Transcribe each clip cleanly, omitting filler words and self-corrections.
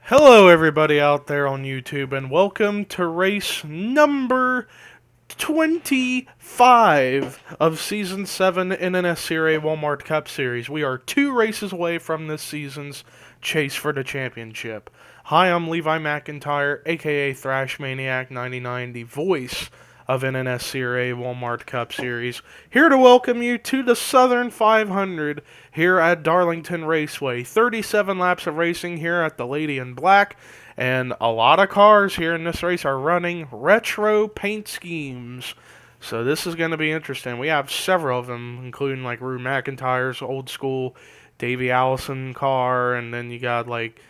Hello, everybody out there on YouTube, and welcome to race number 25 of Season 7 NNSCRA Walmart Cup Series. We are 2 races away from this season's chase for the championship. Hi, I'm Levi McIntyre, aka Thrash Maniac 99, the voice of NNSCRA Walmart Cup Series, here to welcome you to the Southern 500 here at Darlington Raceway. 37 laps of racing here at the Lady in Black, and a lot of cars here in this race are running retro paint schemes. So this is going to be interesting. We have several of them, including like Rue McIntyre's old school Davey Allison car, and then you got like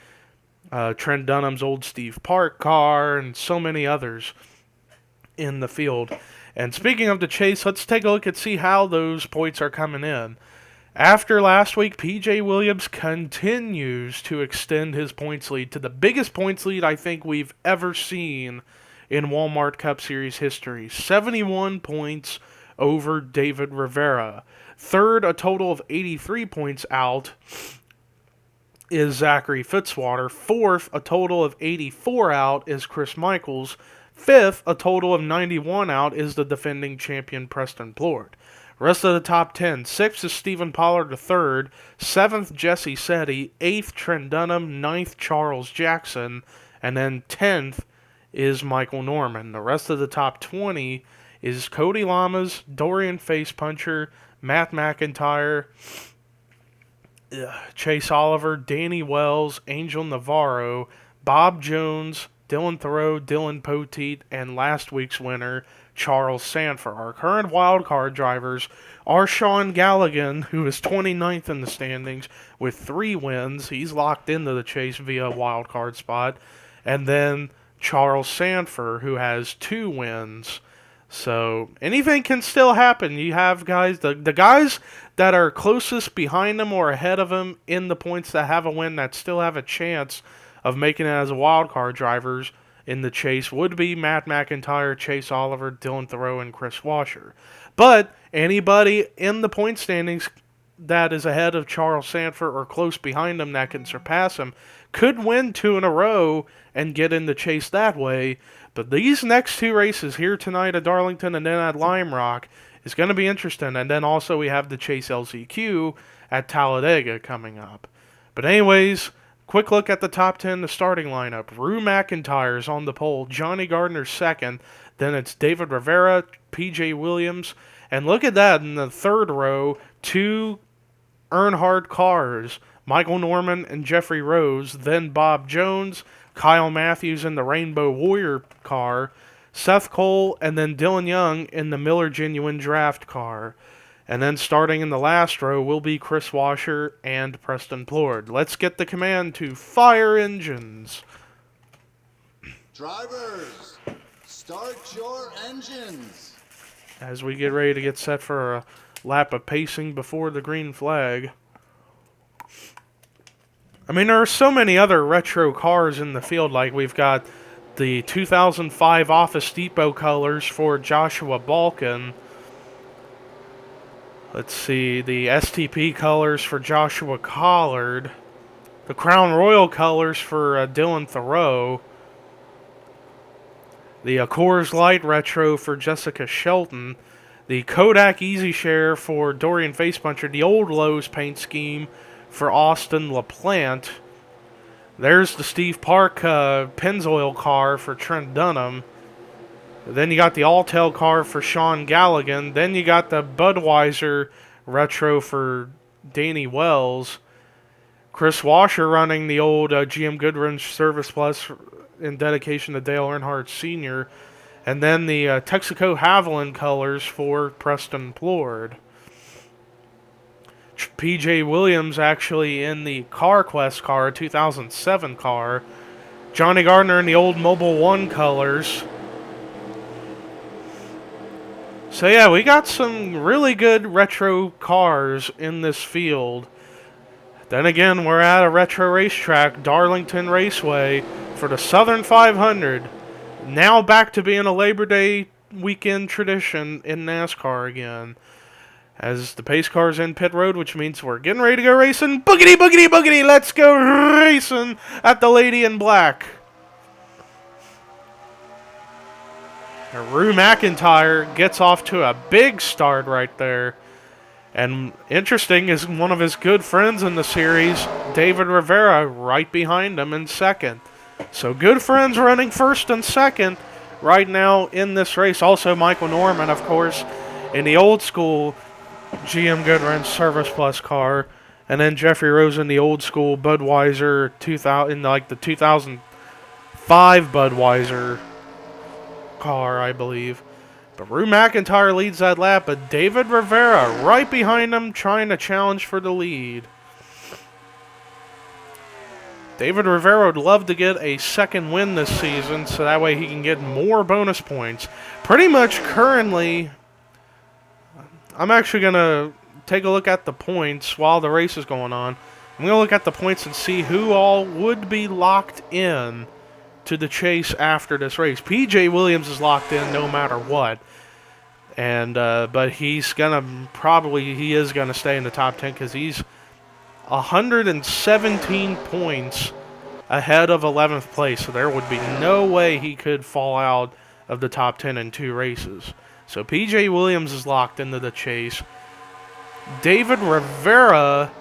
Trent Dunham's old Steve Park car, and so many others in the field. And speaking of the chase, let's take a look and see how those points are coming in. After last week, PJ Williams continues to extend his points lead to the biggest points lead I think we've ever seen in Walmart Cup Series history. 71 points over David Rivera. Third, a total of 83 points out, is Zachary Fitzwater. Fourth, a total of 84 out, is Chris Michaels. Fifth, a total of 91 out, is the defending champion Preston Plord. Rest of the top 10. Sixth is Stephen Pollard III. Seventh, Jesse Setti. Eighth, Trent Dunham. Ninth, Charles Jackson. And then 10th is Michael Norman. The rest of the top 20 is Cody Lamas, Dorian Facepuncher, Matt McIntyre, Chase Oliver, Danny Wells, Angel Navarro, Bob Jones, Dylan Thoreau, Dylan Poteet, and last week's winner, Charles Sanford. Our current wildcard drivers are Sean Galligan, who is 29th in the standings with 3 wins. He's locked into the chase via wildcard spot. And then Charles Sanford, who has 2 wins. So anything can still happen. You have guys, the guys that are closest behind him or ahead of him in the points that have a win that still have a chance of making it as a wild card drivers in the chase would be Matt McIntyre, Chase Oliver, Dylan Thoreau, and Chris Washer. But anybody in the point standings that is ahead of Charles Sanford or close behind him that can surpass him could win 2 in a row and get in the chase that way. But these next 2 races here tonight at Darlington and then at Lime Rock is going to be interesting. And then also we have the Chase LCQ at Talladega coming up. But anyways, quick look at the top 10, the starting lineup. Rue McIntyre's on the pole. Johnny Gardner's second. Then it's David Rivera, PJ Williams. And look at that in the third row, 2 Earnhardt cars. Michael Norman and Jeffrey Rose. Then Bob Jones, Kyle Matthews in the Rainbow Warrior car. Seth Cole, and then Dylan Young in the Miller Genuine Draft car. And then starting in the last row will be Chris Washer and Preston Plord. Let's get the command to fire engines. Drivers, start your engines. As we get ready to get set for a lap of pacing before the green flag. I mean, there are so many other retro cars in the field. Like we've got the 2005 Office Depot colors for Joshua Balkin. Let's see, the STP colors for Joshua Collard. The Crown Royal colors for Dylan Thoreau. The Coors Light retro for Jessica Shelton. The Kodak Easy Share for Dorian Facepuncher. The old Lowe's paint scheme for Austin LaPlante. There's the Steve Park Pennzoil car for Trent Dunham. Then you got the Alltel car for Sean Galligan. Then you got the Budweiser retro for Danny Wells. Chris Washer running the old GM Goodwrench Service Plus in dedication to Dale Earnhardt Sr. And then the Texaco Haviland colors for Preston Plord. PJ Williams actually in the CarQuest car, 2007 car. Johnny Gardner in the old Mobile One colors. So yeah, we got some really good retro cars in this field. Then again, we're at a retro racetrack, Darlington Raceway, for the Southern 500. Now back to being a Labor Day weekend tradition in NASCAR again. As the pace car's in pit road, which means we're getting ready to go racing. Boogity, boogity, boogity, let's go racing at the Lady in Black. Rue McIntyre gets off to a big start right there. And interesting is one of his good friends in the series, David Rivera, right behind him in second. So good friends running first and second right now in this race. Also Michael Norman, of course, in the old school GM Goodwrench Service Plus car. And then Jeffrey Rose in the old school Budweiser 2000, in like the 2005 Budweiser car, I believe. But Rue McIntyre leads that lap, but David Rivera right behind him trying to challenge for the lead. David Rivera would love to get a second win this season, so that way he can get more bonus points. Pretty much currently, I'm actually going to take a look at the points while the race is going on. I'm going to look at the points and see who all would be locked in to the chase after this race. PJ Williams is locked in no matter what. And but he's going to he is going to stay in the top 10 because he's 117 points ahead of 11th place. So there would be no way he could fall out of the top 10 in 2 races. So PJ Williams is locked into the chase. David Rivera,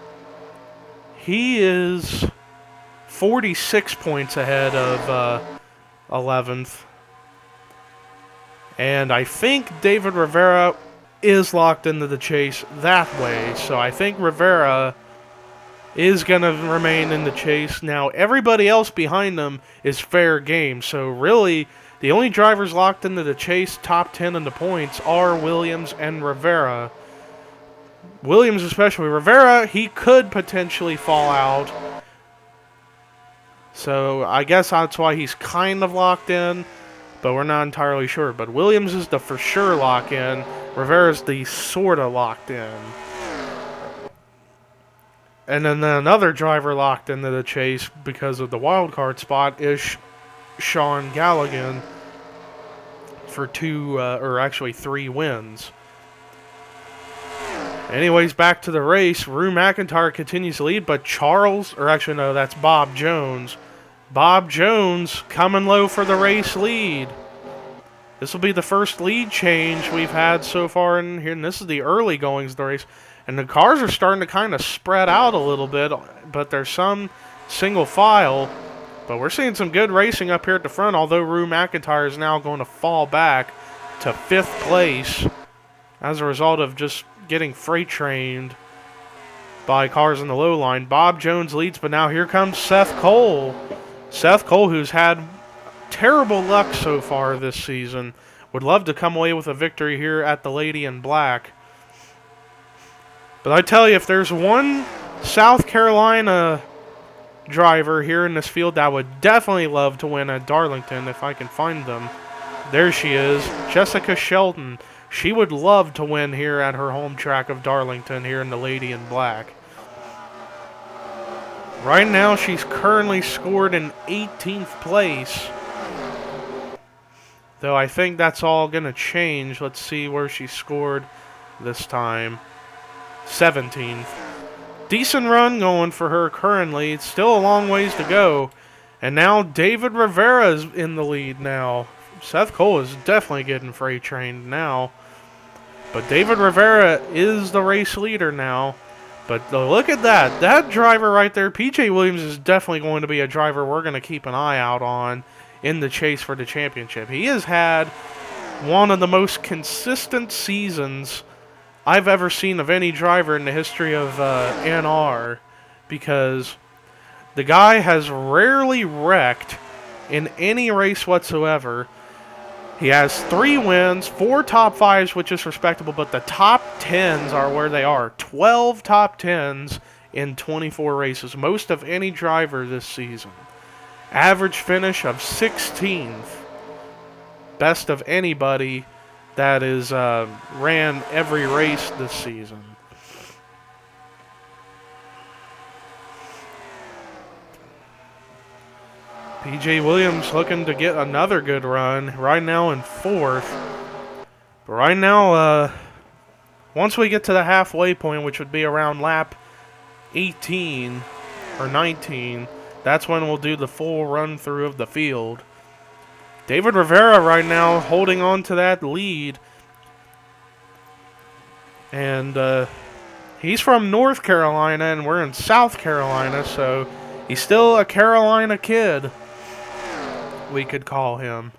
he is 46 points ahead of 11th. And I think David Rivera is locked into the chase that way. So I think Rivera is going to remain in the chase. Now, everybody else behind them is fair game. So really, the only drivers locked into the chase, top 10 in the points, are Williams and Rivera. Williams especially. Rivera, he could potentially fall out. So I guess that's why he's kind of locked in, but we're not entirely sure. But Williams is the for sure lock-in. Rivera's the sort of locked in. And then another driver locked into the chase because of the wild card spot is Sean Galligan for 3 wins. Anyways, back to the race. Rue McIntyre continues to lead, but that's Bob Jones. Bob Jones coming low for the race lead. This will be the first lead change we've had so far in here, and this is the early goings of the race. And the cars are starting to kind of spread out a little bit, but there's some single file. But we're seeing some good racing up here at the front, although Rue McIntyre is now going to fall back to 5th place as a result of just getting freight trained by cars in the low line. Bob Jones leads, but now here comes Seth Cole. Seth Cole, who's had terrible luck so far this season, would love to come away with a victory here at the Lady in Black. But I tell you, if there's one South Carolina driver here in this field that would definitely love to win at Darlington, if I can find them, there she is, Jessica Shelton. She would love to win here at her home track of Darlington here in the Lady in Black. Right now, she's currently scored in 18th place. Though I think that's all going to change. Let's see where she scored this time. 17th. Decent run going for her currently. It's still a long ways to go. And now David Rivera is in the lead now. Seth Cole is definitely getting freight trained now. But David Rivera is the race leader now. But look at that. That driver right there, PJ Williams, is definitely going to be a driver we're going to keep an eye out on in the chase for the championship. He has had one of the most consistent seasons I've ever seen of any driver in the history of NR, because the guy has rarely wrecked in any race whatsoever. He has 3 wins, 4 top 5s, which is respectable, but the top 10s are where they are. 12 top 10s in 24 races, most of any driver this season. Average finish of 16th, best of anybody that is ran every race this season. PJ Williams looking to get another good run. Right now in 4th. But right now, Once we get to the halfway point, which would be around lap 18 or 19, that's when we'll do the full run through of the field. David Rivera right now holding on to that lead. And he's from North Carolina, and we're in South Carolina, so he's still a Carolina kid, we could call him.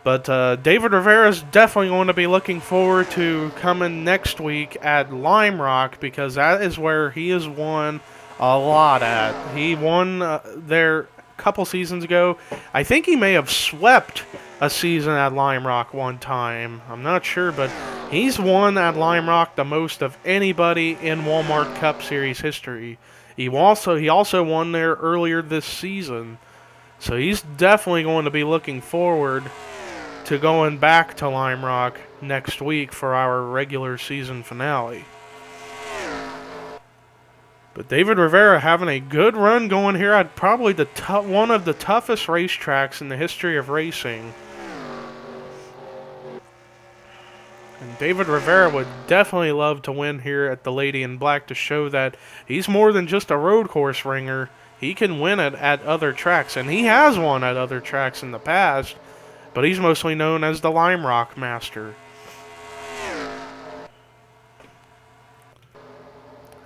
But David Rivera's definitely going to be looking forward to coming next week at Lime Rock, because that is where he has won a lot at. He won there a couple seasons ago. I think he may have swept a season at Lime Rock one time. I'm not sure, but he's won at Lime Rock the most of anybody in Walmart Cup Series history. He also won there earlier this season. So he's definitely going to be looking forward to going back to Lime Rock next week for our regular season finale. But David Rivera having a good run going here at probably one of the toughest racetracks in the history of racing. And David Rivera would definitely love to win here at the Lady in Black to show that he's more than just a road course ringer. He can win it at other tracks, and he has won at other tracks in the past. But he's mostly known as the Lime Rock Master.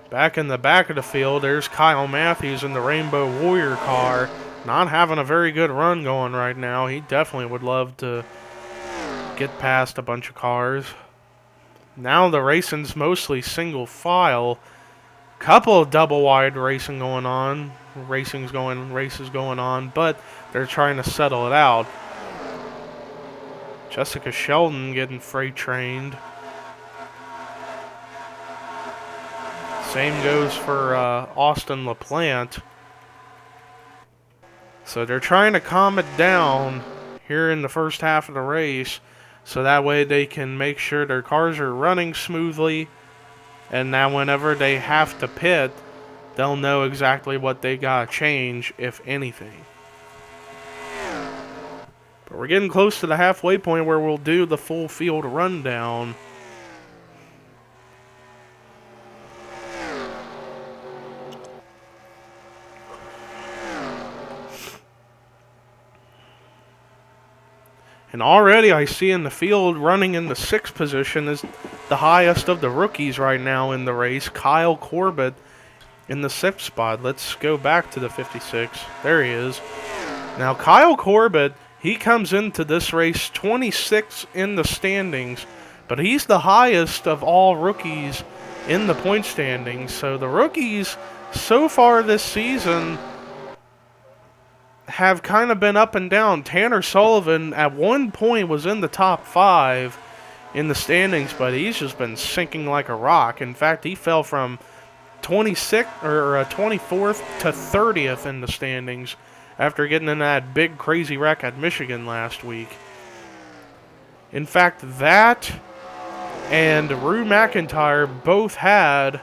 Back in the back of the field, there's Kyle Matthews in the Rainbow Warrior car. Not having a very good run going right now. He definitely would love to get past a bunch of cars. Now the racing's mostly single file. Couple of double wide races going on, but they're trying to settle it out. Jessica Sheldon getting freight trained. Same goes for Austin LaPlante. So they're trying to calm it down here in the first half of the race, so that way they can make sure their cars are running smoothly, and now whenever they have to pit, they'll know exactly what they gotta change, if anything. But we're getting close to the halfway point where we'll do the full field rundown. And already I see in the field running in the 6th position is the highest of the rookies right now in the race, Kyle Corbett in the 6th spot. Let's go back to the 56. There he is. Now Kyle Corbett, he comes into this race 26 in the standings, but he's the highest of all rookies in the point standings. So the rookies so far this season have kind of been up and down. Tanner Sullivan at one point was in the top 5 in the standings, but he's just been sinking like a rock. In fact, he fell from 24th to 30th in the standings after getting in that big crazy wreck at Michigan last week. In fact, that and Rue McIntyre both had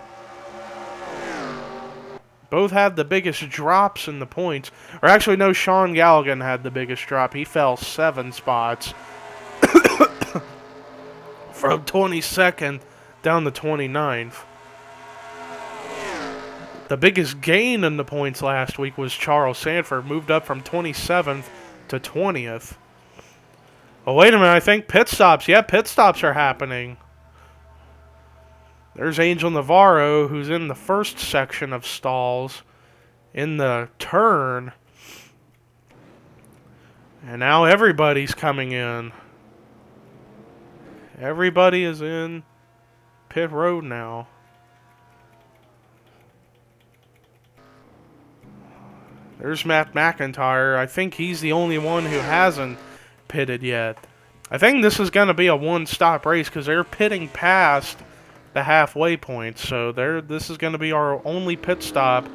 the biggest drops in the points. Or actually, no, Sean Galligan had the biggest drop. He fell 7 spots from 22nd down to 29th. The biggest gain in the points last week was Charles Sanford, moved up from 27th to 20th. Oh, wait a minute, I think pit stops. Yeah, pit stops are happening. There's Angel Navarro, who's in the first section of stalls in the turn. And now everybody's coming in. Everybody is in pit road now. There's Matt McIntyre. I think he's the only one who hasn't pitted yet. I think this is going to be a one-stop race because they're pitting past the halfway point. So this is going to be our only pit stop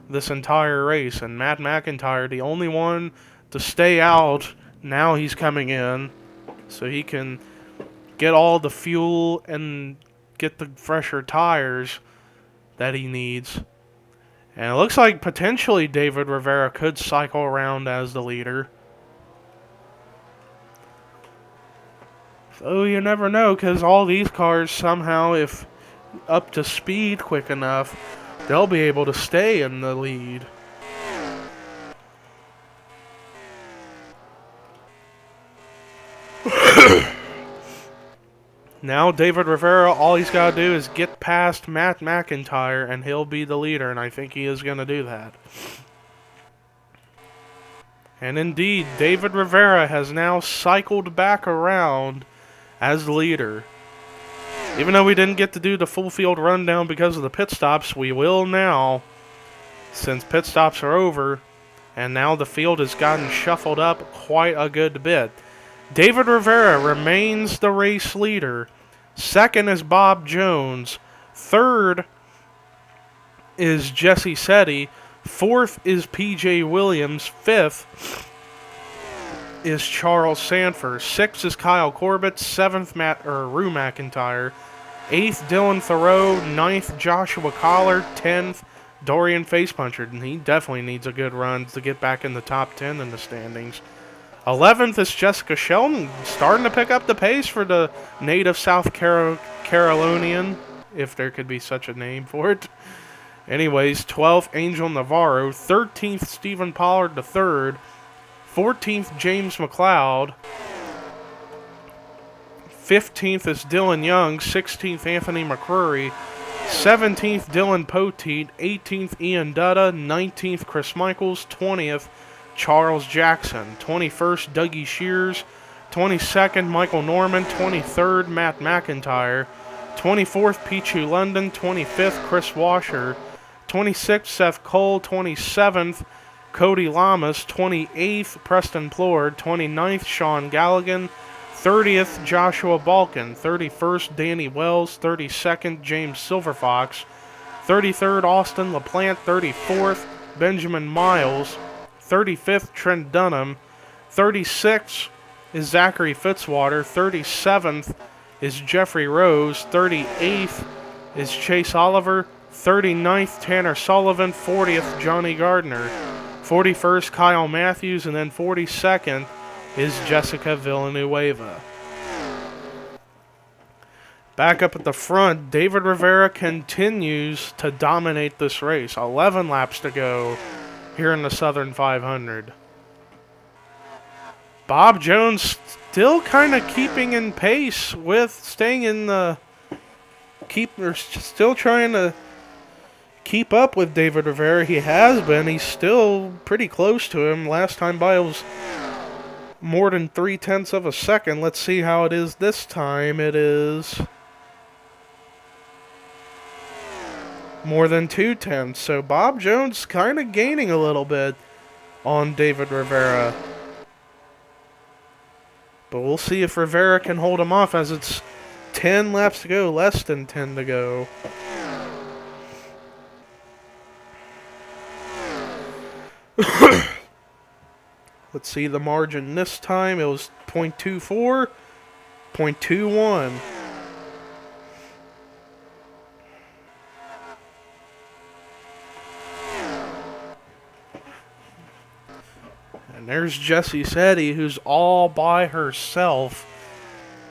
this entire race. And Matt McIntyre, the only one to stay out. Now he's coming in so he can get all the fuel and get the fresher tires that he needs. And it looks like potentially David Rivera could cycle around as the leader. Oh, you never know, because all these cars somehow, if up to speed quick enough, they'll be able to stay in the lead. Now David Rivera, all he's got to do is get past Matt McIntyre and he'll be the leader, and I think he is going to do that. And indeed, David Rivera has now cycled back around as leader. Even though we didn't get to do the full field rundown because of the pit stops, we will now, since pit stops are over, and now the field has gotten shuffled up quite a good bit. David Rivera remains the race leader. Second is Bob Jones. Third is Jesse Setti. Fourth is P.J. Williams. Fifth is Charles Sanford. Sixth is Kyle Corbett. Seventh, Rue McIntyre. Eighth, Dylan Thoreau. Ninth, Joshua Collard. 10th, Dorian Facepuncher. And he definitely needs a good run to get back in the top 10 in the standings. 11th is Jessica Sheldon, starting to pick up the pace for the native South Carolinian, if there could be such a name for it. Anyways, 12th, Angel Navarro. 13th, Stephen Pollard III. 14th, James McLeod. 15th is Dylan Young. 16th, Anthony McCrory. 17th, Dylan Poteet. 18th, Ian Dutta. 19th, Chris Michaels. 20th, Charles Jackson. 21st, Dougie Shears. 22nd, Michael Norman. 23rd, Matt McIntyre. 24th, Pichu London. 25th, Chris Washer. 26th, Seth Cole. 27th, Cody Lamas. 28th, Preston Plord. 29th, Sean Galligan. 30th, Joshua Balkin. 31st, Danny Wells. 32nd, James Silverfox. 33rd, Austin LaPlante. 34th, Benjamin Miles. 35th, Trent Dunham. 36th is Zachary Fitzwater. 37th is Jeffrey Rose. 38th is Chase Oliver. 39th, Tanner Sullivan. 40th, Johnny Gardner. 41st, Kyle Matthews. And then 42nd is Jessica Villanueva. Back up at the front, David Rivera continues to dominate this race. 11 laps to go here in the Southern 500. Bob Jones still kind of keeping in pace with staying in the still trying to keep up with David Rivera. He has been. He's still pretty close to him. Last time by it was more than 0.3 of a second. Let's see how it is this time. It is more than 0.2. So Bob Jones kind of gaining a little bit on David Rivera. But we'll see if Rivera can hold him off as it's 10 laps to go, less than 10 to go. Let's see the margin this time. It was 0.24, 0.21. And there's Jessie Setti, who's all by herself,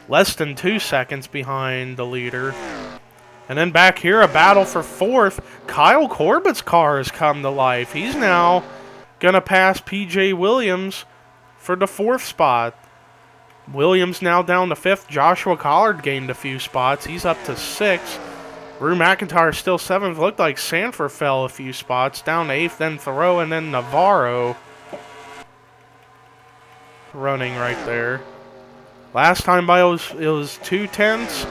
less than 2 seconds behind the leader. And then back here, a battle for fourth. Kyle Corbett's car has come to life. He's now going to pass P.J. Williams for the fourth spot. Williams now down to fifth. Joshua Collard gained a few spots. He's up to sixth. Rue McIntyre still seventh. Looked like Sanford fell a few spots. Down to eighth, then Thoreau, and then Navarro running right there. Last time by it was 0.2.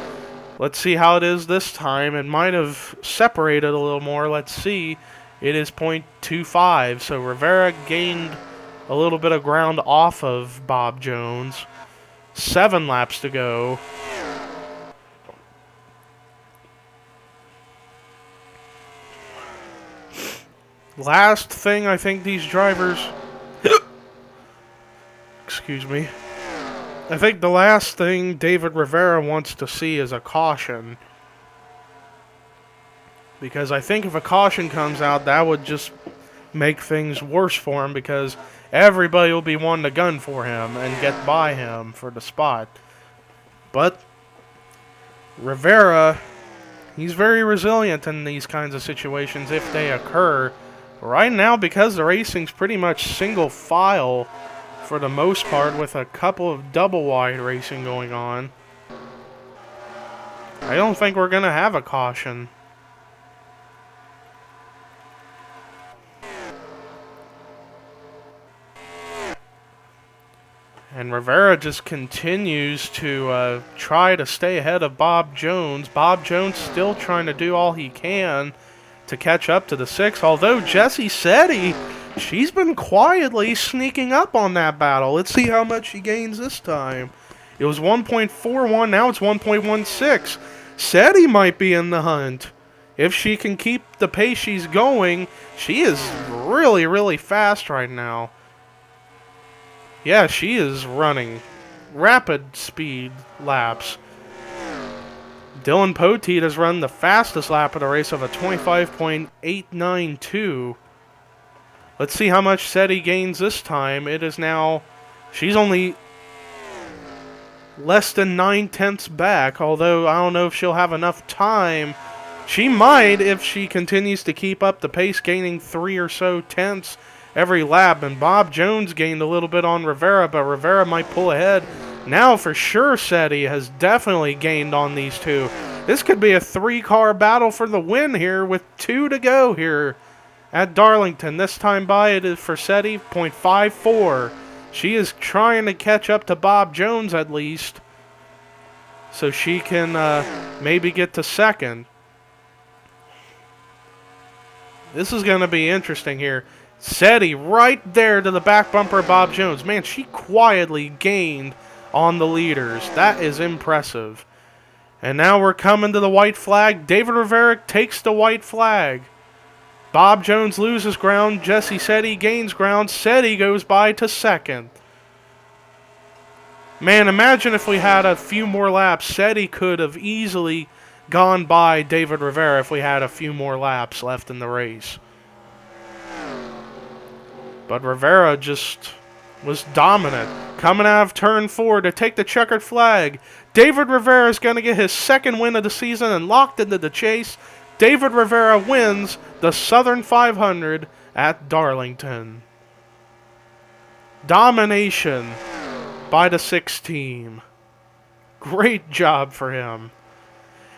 Let's see how it is this time. It might have separated a little more. Let's see. It is 0.25. So Rivera gained a little bit of ground off of Bob Jones. 7 laps to go. Last thing I think these drivers... Excuse me. I think the last thing David Rivera wants to see is a caution. Because I think if a caution comes out, that would just make things worse for him, because everybody will be wanting to gun for him and get by him for the spot. But Rivera, he's very resilient in these kinds of situations if they occur. Right now, because the racing's pretty much single file for the most part, with a couple of double wide racing going on, I don't think we're going to have a caution. And Rivera just continues to try to stay ahead of Bob Jones. Bob Jones still trying to do all he can to catch up to the 6. Although Jessie Seti, she's been quietly sneaking up on that battle. Let's see how much she gains this time. It was 1.41, now it's 1.16. Seti might be in the hunt. If she can keep the pace she's going, she is really, really fast right now. Yeah, she is running rapid speed laps. Dylan Poteet has run the fastest lap of the race of a 25.892. Let's see how much Seti gains this time. It is now... She's only less than 9/10 back, although I don't know if she'll have enough time. She might if she continues to keep up the pace, gaining 3 or so tenths every lap. And Bob Jones gained a little bit on Rivera, but Rivera might pull ahead. Now for sure Seti has definitely gained on these two. This could be a 3-car battle for the win here with 2 to go here at Darlington. This time by it is for Seti, 0.54. She is trying to catch up to Bob Jones at least, so she can maybe get to second. This is going to be interesting here. Seti right there to the back bumper of Bob Jones. Man, she quietly gained on the leaders. That is impressive. And now we're coming to the white flag. David Rivera takes the white flag. Bob Jones loses ground. Jessie Seti gains ground. Seti goes by to second. Man, imagine if we had a few more laps. Seti could have easily gone by David Rivera if we had a few more laps left in the race. But Rivera just was dominant. Coming out of turn 4 to take the checkered flag. David Rivera is going to get his second win of the season and locked into the chase. David Rivera wins the Southern 500 at Darlington. Domination by the 6 team. Great job for him.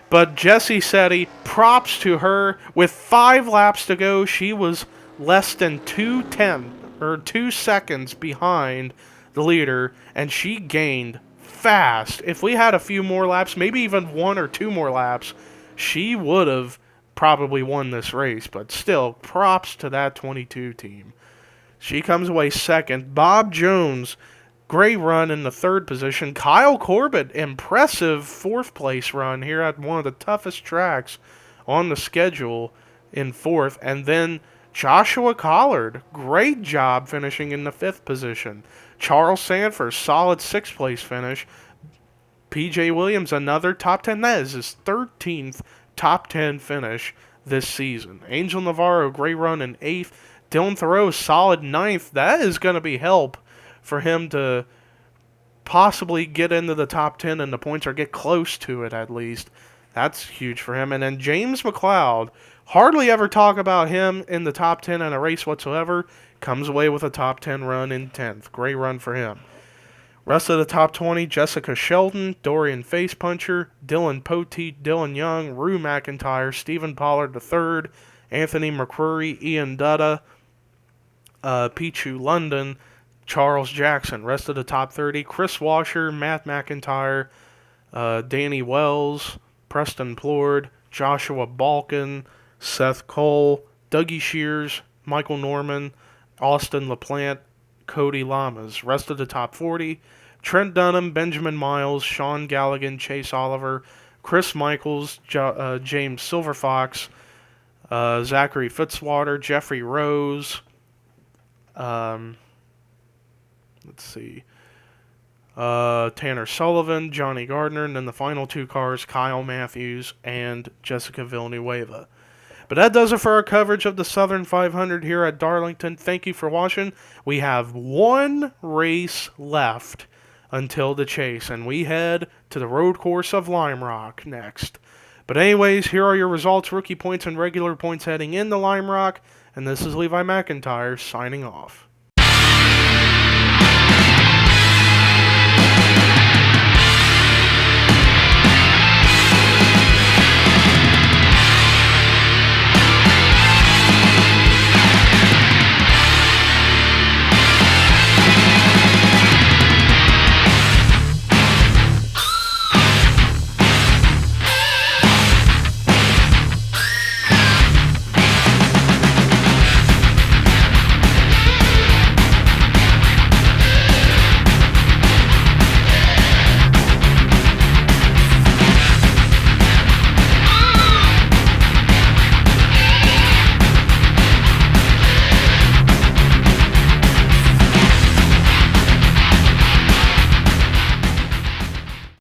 But Jessie Seti, props to her. With 5 laps to go, she was less than 2 seconds behind the leader, and she gained fast. If we had a few more laps, maybe even 1 or 2 more laps, she would have probably won this race. But still, props to that 22 team. She comes away second. Bob Jones, great run in the 3rd position. Kyle Corbett, impressive 4th place run here at one of the toughest tracks on the schedule in 4th. And then Joshua Collard, great job finishing in the 5th position. Charles Sanford, solid 6th place finish. PJ Williams, another top 10. That is his 13th top 10 finish this season. Angel Navarro, great run in 8th. Dylan Thoreau, solid 9th. That is going to be help for him to possibly get into the top 10 in the points, or get close to it at least. That's huge for him. And then James McLeod, hardly ever talk about him in the top 10 in a race whatsoever. Comes away with a top 10 run in 10th. Great run for him. Rest of the top 20, Jessica Sheldon, Dorian Facepuncher, Dylan Poteet, Dylan Young, Rue McIntyre, Stephen Pollard III, Anthony McCrory, Ian Dutta, Pichu London, Charles Jackson. Rest of the top 30, Chris Washer, Matt McIntyre, Danny Wells, Preston Plord, Joshua Balkin, Seth Cole, Dougie Shears, Michael Norman, Austin LaPlante, Cody Lamas. Rest of the top 40, Trent Dunham, Benjamin Miles, Sean Galligan, Chase Oliver, Chris Michaels, James Silverfox, Zachary Fitzwater, Jeffrey Rose, let's see, Tanner Sullivan, Johnny Gardner, and then the final 2 cars, Kyle Matthews and Jessica Villanueva. But that does it for our coverage of the Southern 500 here at Darlington. Thank you for watching. We have 1 race left until the chase, and we head to the road course of Lime Rock next. But anyways, here are your results, rookie points, and regular points heading into Lime Rock, and this is Levi McIntyre signing off.